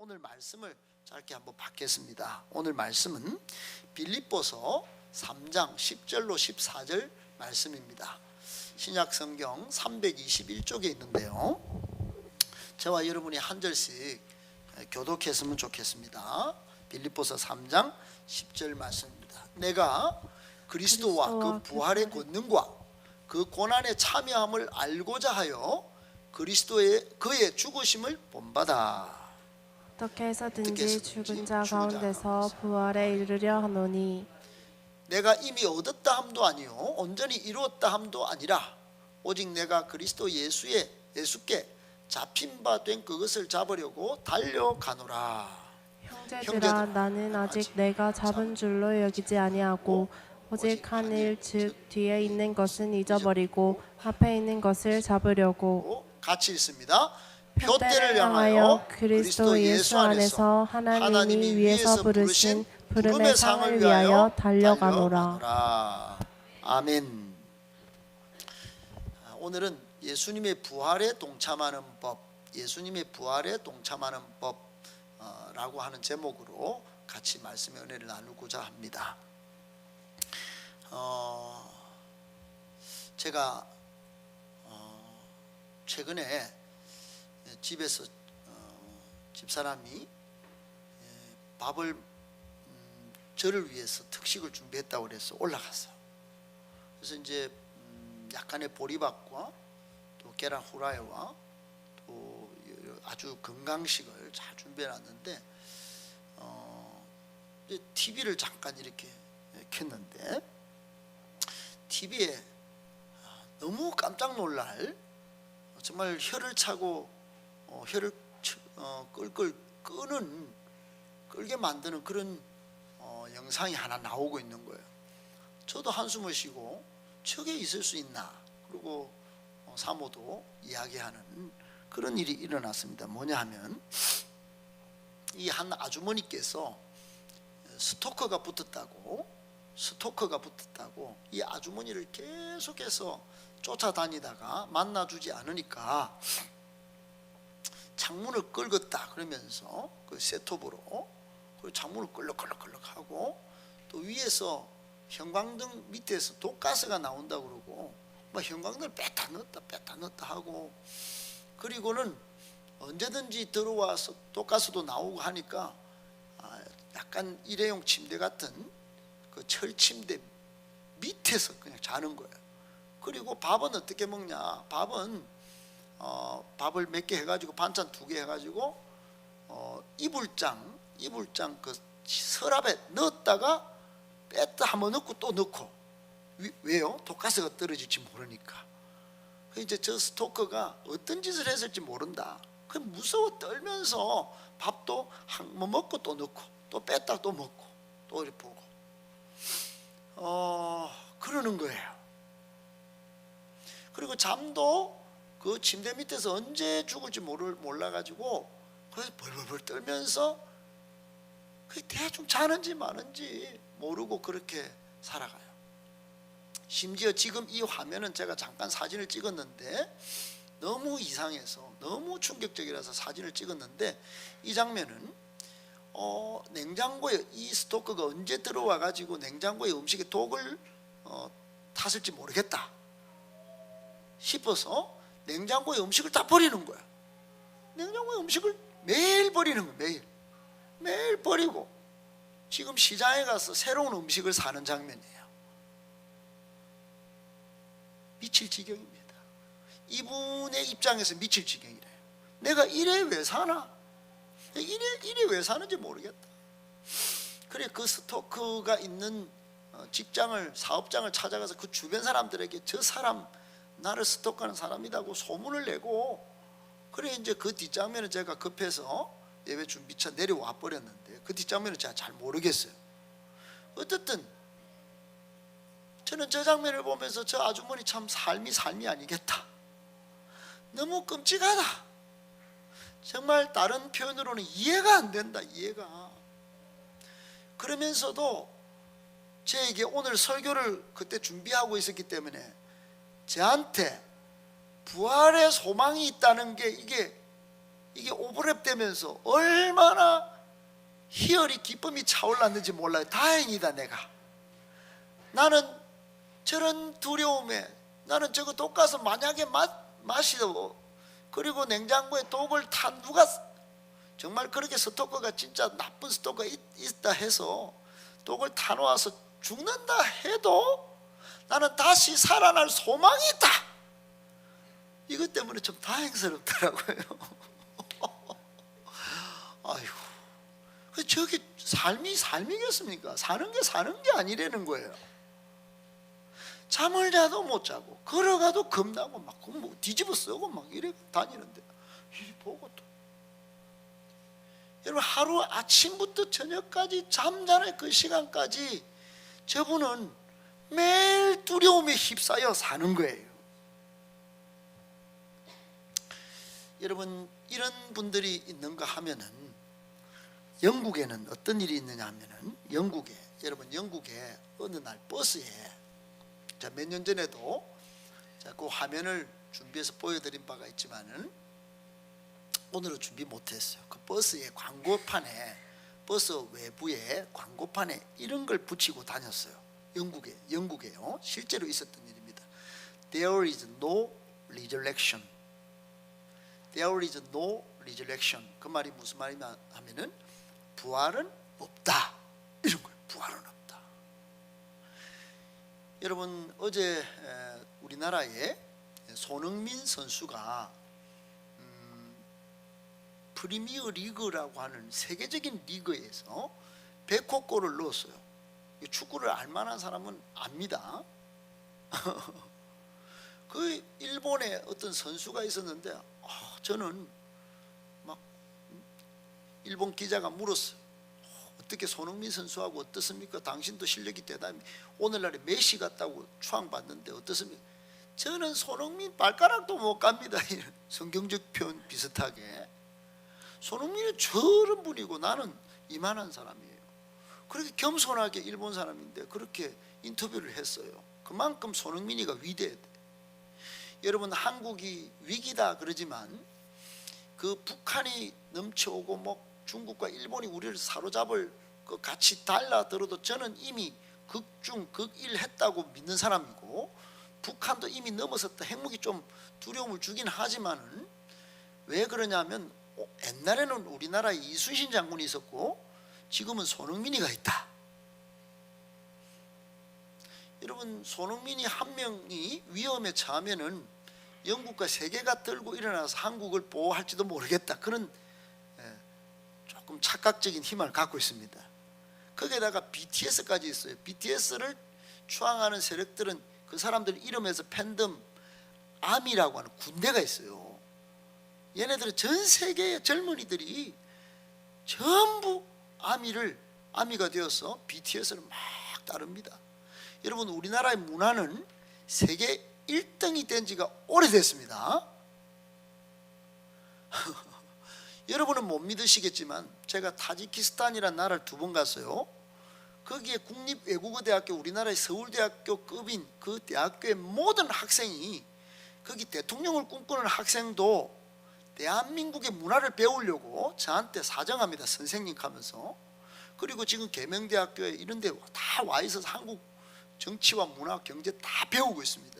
오늘 말씀을 짧게 한번 받겠습니다. 오늘 말씀은 빌립보서 3장 10절로 14절 말씀입니다. 신약 성경 321쪽에 있는데요, 저와 여러분이 한 절씩 교독했으면 좋겠습니다. 빌립보서 3장 10절 말씀입니다. 내가 그리스도와 그 부활의 권능과 그 고난에 참여함을 알고자 하여 그리스도의 그의 죽으심을 본받아 어떻게 해서든지 죽은 자 가운데서 부활에 이르려 하노니, 내가 이미 얻었다 함도 아니요 온전히 이루었다 함도 아니라 오직 내가 그리스도 예수께 잡힌 바 된 그것을 잡으려고 달려가노라. 형제들아, 나는 아직 내가 잡은 줄로 여기지 아니하고 오직 한 일, 즉 뒤에 있는 것은 잊어버리고 앞에 있는 것을 잡으려고 같이 읽습니다. 표대를 향하여 그리스도 예수 안에서 하나님이 위에서 부르신 부름의 상을 위하여 달려가노라. 아멘. 오늘은 예수님의 부활에 동참하는 법, 예수님의 부활에 동참하는 법라고 하는 제목으로 같이 말씀의 은혜를 나누고자 합니다. 제가 최근에 집에서 집사람이 밥을 저를 위해서 특식을 준비했다고 그래서 올라갔어요. 그래서 이제 약간의 보리밥과 또 계란 후라이와 또 아주 건강식을 잘 준비해놨는데 TV를 잠깐 이렇게 켰는데 TV에 너무 깜짝 놀랄, 정말 혀를 차고 혀를 끌끌 끌게 만드는 그런 영상이 하나 나오고 있는 거예요. 저도 한숨을 쉬고 저게 있을 수 있나, 그리고 사모도 이야기하는 그런 일이 일어났습니다. 뭐냐 하면 이 한 아주머니께서 스토커가 붙었다고 이 아주머니를 계속해서 쫓아다니다가 만나주지 않으니까 창문을 끌었다 그러면서 그 셋톱으로 그 창문을 끌럭끌럭하고 또 위에서 형광등 밑에서 독가스가 나온다 그러고 막 형광등을 뺐다 넣었다 하고, 그리고는 언제든지 들어와서 독가스도 나오고 하니까 약간 일회용 침대 같은 그 철침대 밑에서 그냥 자는 거예요. 그리고 밥은 어떻게 먹냐, 밥은 밥을 몇 개 해가지고 반찬 2개 해가지고 이불장 그 서랍에 넣었다가 뺐다 한번 넣고 또 넣고. 왜요? 독가스가 떨어질지 모르니까. 이제 저 스토커가 어떤 짓을 했을지 모른다. 그 무서워 떨면서 밥도 한 번 먹고 또 넣고 또 뺐다 또 먹고 또 이렇게 보고 그러는 거예요. 그리고 잠도 그 침대 밑에서 언제 죽을지 몰라가지고 그래서 벌벌벌 떨면서 대충 자는지 마는지 모르고 그렇게 살아가요. 심지어 지금 이 화면은 제가 잠깐 사진을 찍었는데 너무 이상해서 너무 충격적이라서 사진을 찍었는데, 이 장면은 냉장고에 이 스토커가 언제 들어와 가지고 냉장고에 음식에 독을 탔을지 모르겠다 싶어서 냉장고에 음식을 다 버리는 거야. 냉장고에 음식을 매일 버리는 거야. 매일 버리고 지금 시장에 가서 새로운 음식을 사는 장면이에요. 미칠 지경입니다. 이분의 입장에서 미칠 지경이래요. 내가 이래 왜 사나? 이래 왜 사는지 모르겠다. 그래 그 스토커가 있는 사업장을 찾아가서 그 주변 사람들에게 저 사람 나를 스토커하는 사람이라고 소문을 내고, 그래 이제 그 뒷장면은 제가 급해서 예배 준비차 내려와 버렸는데 그 뒷장면은 제가 잘 모르겠어요. 어쨌든 저는 저 장면을 보면서 저 아주머니 참 삶이 아니겠다. 너무 끔찍하다. 정말 다른 표현으로는 이해가 안 된다. 이해가. 그러면서도 저에게 오늘 설교를 그때 준비하고 있었기 때문에 저한테 부활의 소망이 있다는 게 이게 이게 오버랩 되면서 얼마나 희열이 기쁨이 차올랐는지 몰라요. 다행이다. 내가 나는 저런 두려움에 나는 저거 독가스 만약에 마시고 그리고 냉장고에 독을 탄 누가 정말 그렇게 스토커가 진짜 나쁜 스토커가 있다 해서 독을 타놓아서 죽는다 해도 나는 다시 살아날 소망이 있다. 이것 때문에 좀 다행스럽더라고요. 아이고, 저게 삶이겠습니까? 사는 게 아니라는 거예요. 잠을 자도 못 자고 걸어가도 겁나고 막 뒤집어 쓰고 막 이래 다니는데 이 보고 또 여러분 하루 아침부터 저녁까지 잠자는 그 시간까지 저분은 매일 두려움에 휩싸여 사는 거예요. 여러분 이런 분들이 있는가 하면은 영국에는 어떤 일이 있느냐 하면은 영국에 어느 날 버스에 몇 년 전에도 그 화면을 준비해서 보여드린 바가 있지만은 오늘은 준비 못했어요. 그 버스의 광고판에 버스 외부에 광고판에 이런 걸 붙이고 다녔어요. 영국에요. 실제로 있었던 일입니다. There is no resurrection. There is no resurrection. 그 말이 무슨 말이냐 하면은 부활은 없다. 이런 거예요. 부활은 없다. 여러분 어제 우리나라에 손흥민 선수가 프리미어 리그라고 하는 세계적인 리그에서 100호 골을 넣었어요. 축구를 알만한 사람은 압니다. 그 일본에 어떤 선수가 있었는데 저는 막 일본 기자가 물었어요. 어떻게 손흥민 선수하고 어떻습니까? 당신도 실력이 대단히 오늘날에 메시 같다고 추앙받는데 어떻습니까? 저는 손흥민 발가락도 못 갑니다. 이런 성경적 표현 비슷하게 손흥민은 저런 분이고 나는 이만한 사람이에요. 그렇게 겸손하게 일본 사람인데 그렇게 인터뷰를 했어요. 그만큼 손흥민이가 위대해. 여러분 한국이 위기다 그러지만 그 북한이 넘쳐오고 뭐 중국과 일본이 우리를 사로잡을 그 같이 달라들어도 저는 이미 극중 극일 했다고 믿는 사람이고 북한도 이미 넘어섰다. 핵무기 좀 두려움을 주긴 하지만은 왜 그러냐면 옛날에는 우리나라에 이순신 장군이 있었고 지금은 손흥민이가 있다. 여러분 손흥민이 한 명이 위험에 처하면은 영국과 세계가 들고 일어나서 한국을 보호할지도 모르겠다. 그런 조금 착각적인 희망을 갖고 있습니다. 거기에다가 BTS까지 있어요. BTS를 추앙하는 세력들은 그 사람들 이름에서 팬덤 아미라고 하는 군대가 있어요. 얘네들은 전 세계의 젊은이들이 전부 아미가 되어서 BTS를 막 따릅니다. 여러분 우리나라의 문화는 세계 1등이 된 지가 오래됐습니다. 여러분은 못 믿으시겠지만 제가 타지키스탄이라는 나라를 2번 갔어요. 거기에 국립외국어대학교 우리나라의 서울대학교급인 그 대학교의 모든 학생이 거기 대통령을 꿈꾸는 학생도 대한민국의 문화를 배우려고 저한테 사정합니다. 선생님 하면서. 그리고 지금 계명대학교에 이런 데 다 와 있어서 한국 정치와 문화, 경제 다 배우고 있습니다.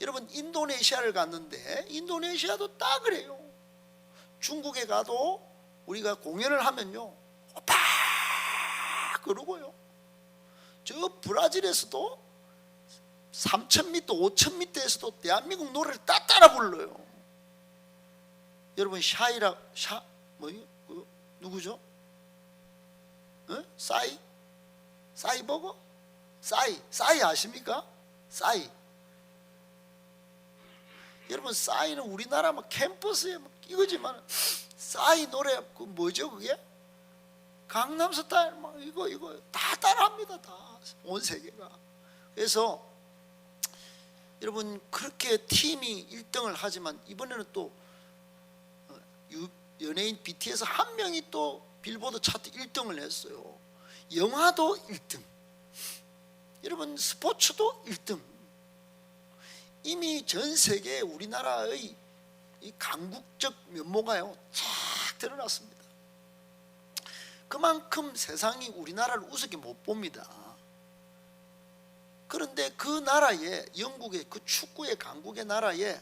여러분 인도네시아를 갔는데 인도네시아도 다 그래요. 중국에 가도 우리가 공연을 하면요 오빠 그러고요. 저 브라질에서도 3000m, 5000m에서도 대한민국 노래를 따라 불러요. 여러분 누구죠? 싸이버거? 싸이 아십니까? 싸이. 여러분 싸이는 우리나라 막 캠퍼스에 막 이거지만 싸이 노래 그 뭐죠 그게? 강남스타일 막 이거 다 따라합니다. 다 온 세계가. 그래서 여러분 그렇게 팀이 1등을 하지만 이번에는 또 연예인 BTS 한 명이 또 빌보드 차트 1등을 했어요. 영화도 1등. 여러분 스포츠도 1등. 이미 전 세계에 우리나라의 이 강국적 면모가요 쫙 드러났습니다. 그만큼 세상이 우리나라를 우습게 못 봅니다. 그런데 그 나라에, 영국의 그 축구의 강국의 나라에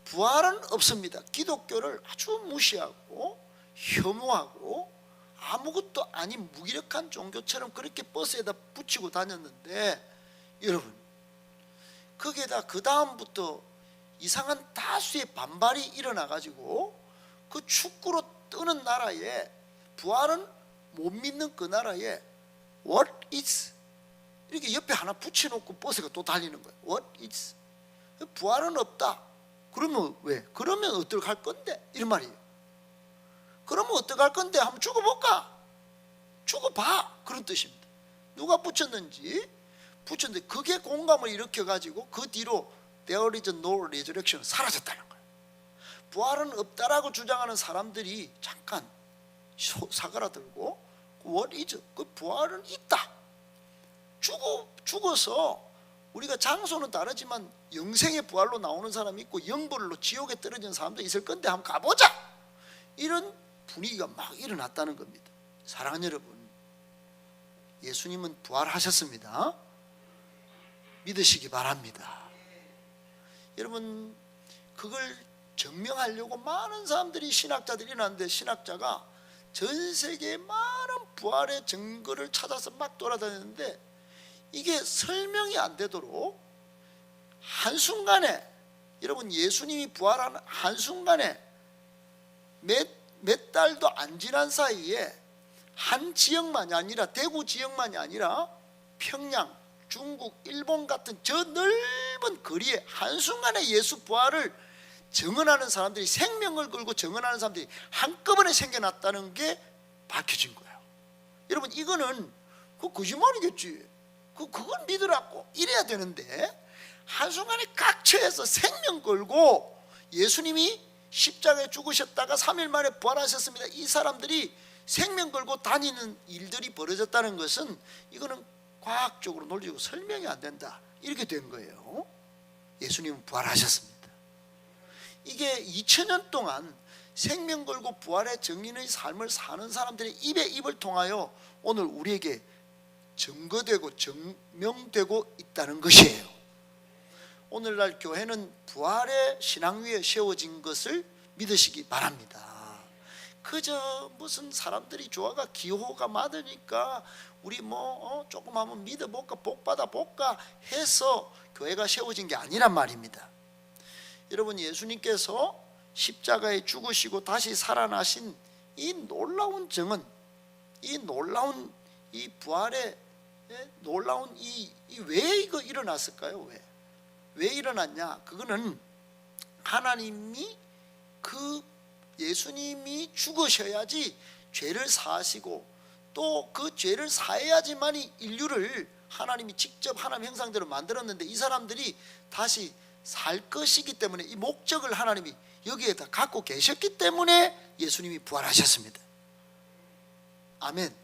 부활은 없습니다. 기독교를 아주 무시하고 혐오하고 아무것도 아닌 무기력한 종교처럼 그렇게 버스에다 붙이고 다녔는데, 여러분 거기에다 그 다음부터 이상한 다수의 반발이 일어나 가지고 그 축구로 뜨는 나라에, 부활은 못 믿는 그 나라에 What is? 이렇게 옆에 하나 붙여놓고 버스가 또 달리는 거예요. What is? 부활은 없다. 그러면 왜? 그러면 어떡할 건데? 이런 말이에요. 그러면 어떡할 건데? 한번 죽어볼까? 죽어봐. 그런 뜻입니다. 누가 붙였는데 그게 공감을 일으켜가지고 그 뒤로 There is no resurrection, 사라졌다는 거예요. 부활은 없다라고 주장하는 사람들이 잠깐 사그라들고 What is? 그 부활은 있다. 죽어서 우리가 장소는 다르지만 영생의 부활로 나오는 사람이 있고 영벌로 지옥에 떨어진 사람도 있을 건데 한번 가보자. 이런 분위기가 막 일어났다는 겁니다. 사랑하는 여러분, 예수님은 부활하셨습니다. 믿으시기 바랍니다. 여러분, 그걸 증명하려고 많은 사람들이, 신학자들이 일어났는데, 신학자가 전 세계에 많은 부활의 증거를 찾아서 막 돌아다녔는데 이게 설명이 안 되도록 한순간에, 여러분 예수님이 부활한 한순간에 몇 달도 안 지난 사이에 한 지역만이 아니라, 대구 지역만이 아니라 평양, 중국, 일본 같은 저 넓은 거리에 한순간에 예수 부활을 증언하는 사람들이, 생명을 걸고 증언하는 사람들이 한꺼번에 생겨났다는 게 밝혀진 거예요. 여러분 이거는 그 거짓말이겠지. 그건 믿으라고 이래야 되는데, 한순간에 각처에서 생명 걸고 예수님이 십자가에 죽으셨다가 3일 만에 부활하셨습니다. 이 사람들이 생명 걸고 다니는 일들이 벌어졌다는 것은, 이거는 과학적으로 논리적으로 설명이 안 된다. 이렇게 된 거예요. 예수님은 부활하셨습니다. 이게 2000년 동안 생명 걸고 부활의 정인의 삶을 사는 사람들의 입에 입을 통하여 오늘 우리에게 증거되고 증명되고 있다는 것이에요. 오늘날 교회는 부활의 신앙 위에 세워진 것을 믿으시기 바랍니다. 그저 무슨 사람들이 좋아가 기호가 많으니까 우리 조금 한번 믿어볼까, 복 받아볼까 해서 교회가 세워진 게 아니란 말입니다. 여러분, 예수님께서 십자가에 죽으시고 다시 살아나신 이 놀라운 증언, 이 놀라운 이 부활의 놀라운 왜 이거 일어났을까요? 왜 일어났냐? 그거는 하나님이 예수님이 죽으셔야지 죄를 사하시고 또 그 죄를 사해야지만이 인류를 하나님이 직접 하나님 형상대로 만들었는데, 이 사람들이 다시 살 것이기 때문에 이 목적을 하나님이 여기에다 갖고 계셨기 때문에 예수님이 부활하셨습니다. 아멘.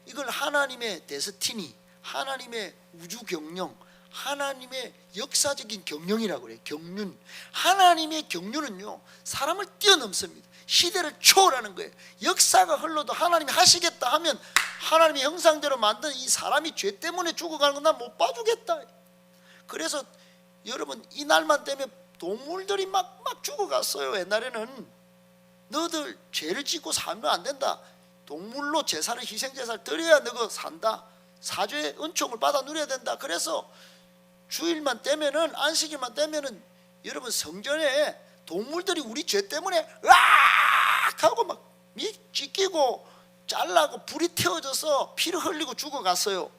이걸 하나님의 데스티니, 하나님의 우주 경영, 하나님의 역사적인 경영이라고 그래요. 경륜. 하나님의 경륜은요, 사람을 뛰어넘습니다. 시대를 초월하는 거예요. 역사가 흘러도 하나님이 하시겠다 하면 하나님의 형상대로 만든 이 사람이 죄 때문에 죽어가는 건 난 못 봐주겠다. 그래서 여러분, 이 날만 되면 동물들이 막 죽어갔어요. 옛날에는 너들 죄를 짓고 살면 안 된다. 동물로 제사를, 희생제사를 드려야 너가 산다. 사죄의 은총을 받아 누려야 된다. 그래서 주일만 되면은, 안식일만 되면은 여러분 성전에 동물들이 우리 죄 때문에 으악 하고 막 찢기고 잘라고 불이 태워져서 피를 흘리고 죽어갔어요.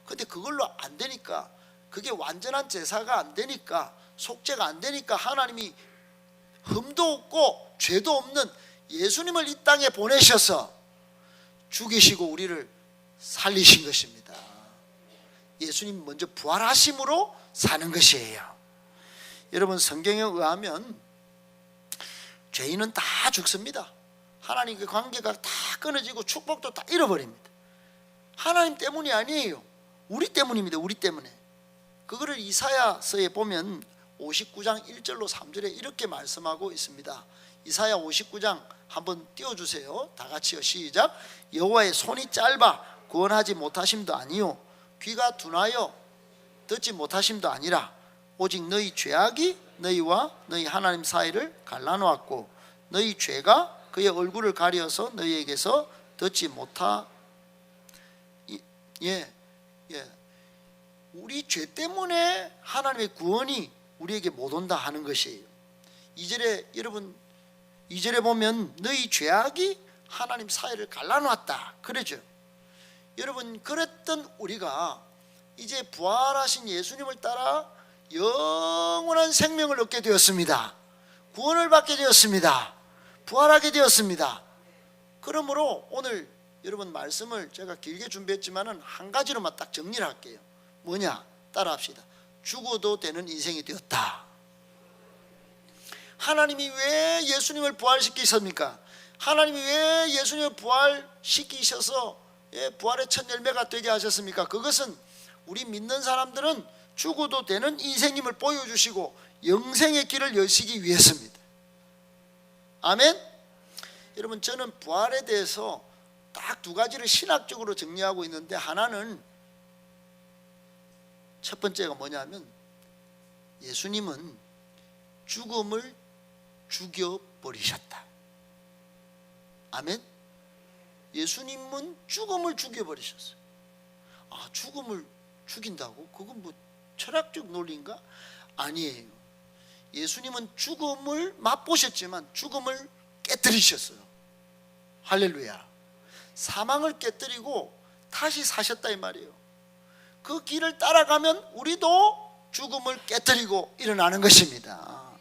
근데 그걸로 안 되니까, 그게 완전한 제사가 안 되니까, 속죄가 안 되니까 하나님이 흠도 없고 죄도 없는 예수님을 이 땅에 보내셔서 죽이시고 우리를 살리신 것입니다. 예수님 먼저 부활하심으로 사는 것이에요. 여러분, 성경에 의하면 죄인은 다 죽습니다. 하나님과 관계가 다 끊어지고 축복도 다 잃어버립니다. 하나님 때문이 아니에요. 우리 때문입니다. 우리 때문에. 그거를 이사야서에 보면 59장 1절로 3절에 이렇게 말씀하고 있습니다. 이사야 59장 한번 띄워주세요. 다 같이요. 시작. 여호와의 손이 짧아 구원하지 못하심도 아니요 귀가 둔하여 듣지 못하심도 아니라 오직 너희 죄악이 너희와 너희 하나님 사이를 갈라놓았고 너희 죄가 그의 얼굴을 가려서 너희에게서 듣지 못하. 우리 죄 때문에 하나님의 구원이 우리에게 못 온다 하는 것이에요. 2절에 여러분 2절에 보면 너희 죄악이 하나님 사이를 갈라놓았다 그러죠. 여러분 그랬던 우리가 이제 부활하신 예수님을 따라 영원한 생명을 얻게 되었습니다. 구원을 받게 되었습니다. 부활하게 되었습니다. 그러므로 오늘 여러분 말씀을 제가 길게 준비했지만은 한 가지로만 딱 정리를 할게요. 뭐냐? 따라합시다. 죽어도 되는 인생이 되었다. 하나님이 왜 예수님을 부활시키셨습니까? 하나님이 왜 예수님을 부활시키셔서 부활의 첫 열매가 되게 하셨습니까? 그것은 우리 믿는 사람들은 죽어도 되는 인생임을 보여주시고 영생의 길을 여시기 위해서입니다. 아멘? 여러분 저는 부활에 대해서 딱 두 가지를 신학적으로 정리하고 있는데, 하나는 첫 번째가 뭐냐면 예수님은 죽음을 죽여버리셨다. 아멘? 예수님은 죽음을 죽여버리셨어요. 아, 죽음을 죽인다고? 그건 뭐 철학적 논리인가? 아니에요. 예수님은 죽음을 맛보셨지만 죽음을 깨뜨리셨어요. 할렐루야. 사망을 깨뜨리고 다시 사셨다 이 말이에요. 그 길을 따라가면 우리도 죽음을 깨뜨리고 일어나는 것입니다.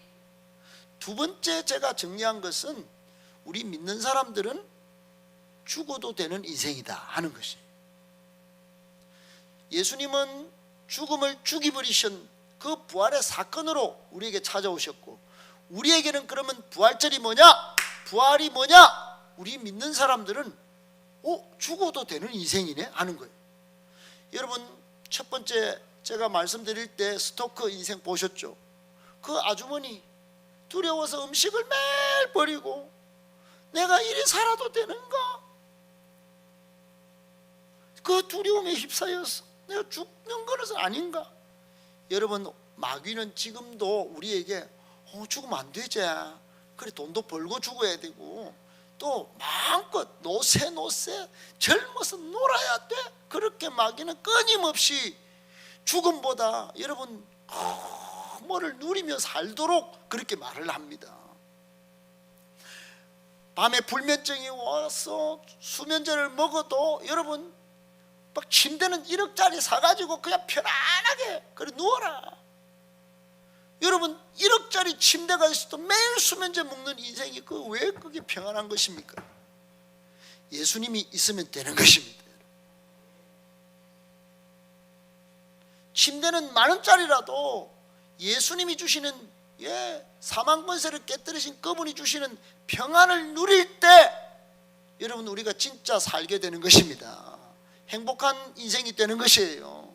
두 번째 제가 정리한 것은 우리 믿는 사람들은 죽어도 되는 인생이다 하는 것이에요. 예수님은 죽음을 죽여버리신 그 부활의 사건으로 우리에게 찾아오셨고, 우리에게는 그러면 부활절이 뭐냐? 부활이 뭐냐? 우리 믿는 사람들은 죽어도 되는 인생이네 하는 거예요. 여러분 첫 번째 제가 말씀드릴 때 스토커 인생 보셨죠? 그 아주머니 두려워서 음식을 매일 버리고 내가 이리 살아도 되는가? 그 두려움에 휩싸여서 내가 죽는 것은 아닌가? 여러분 마귀는 지금도 우리에게 죽으면 안 되지, 그래 돈도 벌고 죽어야 되고 또 마음껏 노세 젊어서 놀아야 돼, 그렇게 마귀는 끊임없이 죽음보다 여러분 뭐를 누리며 살도록 그렇게 말을 합니다. 밤에 불면증이 와서 수면제를 먹어도 여러분 막 침대는 1억짜리 사가지고 그냥 편안하게 그래 누워라. 여러분 1억짜리 침대가 있어도 매일 수면제 먹는 인생이 왜 그게 평안한 것입니까? 예수님이 있으면 되는 것입니다. 침대는 10,000원짜리라도 예수님이 주시는 사망 권세를 깨뜨리신 그분이 주시는 평안을 누릴 때 여러분 우리가 진짜 살게 되는 것입니다. 행복한 인생이 되는 것이에요.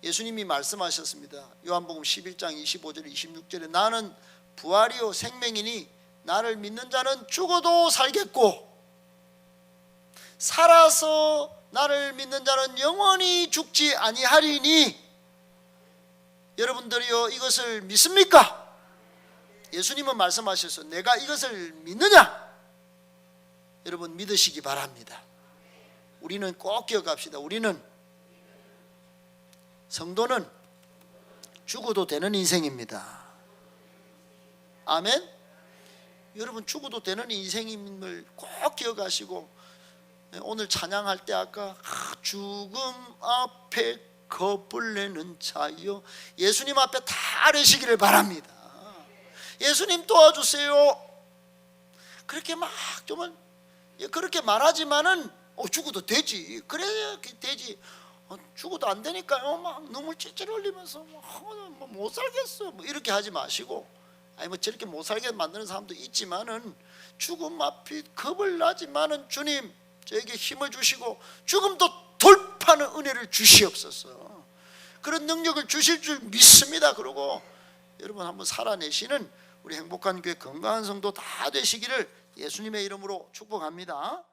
예수님이 말씀하셨습니다. 요한복음 11장 25절 26절에 나는 부활이요 생명이니 나를 믿는 자는 죽어도 살겠고 살아서 나를 믿는 자는 영원히 죽지 아니하리니. 여러분들이요 이것을 믿습니까? 예수님은 말씀하셨어요. 내가 이것을 믿느냐? 여러분 믿으시기 바랍니다. 우리는 꼭 기억합시다. 우리는 성도는 죽어도 되는 인생입니다. 아멘? 여러분 죽어도 되는 인생임을 꼭 기억하시고, 오늘 찬양할 때 아까 죽음 앞에 겁을 내는 자여, 예수님 앞에 다 아뢰시기를 바랍니다. 예수님 도와주세요. 그렇게 막 정말 그렇게 말하지만은 죽어도 되지, 그래야 되지. 죽어도 안 되니까요 막 눈물 찔찔 흘리면서 못 살겠어 이렇게 하지 마시고, 뭐 저렇게 못 살게 만드는 사람도 있지만은 죽음 앞이 겁을 나지만은 주님 저에게 힘을 주시고 죽음도 돌파하는 은혜를 주시옵소서. 그런 능력을 주실 줄 믿습니다. 그리고 여러분 한번 살아내시는 우리 행복한 교회 건강한 성도 다 되시기를 예수님의 이름으로 축복합니다.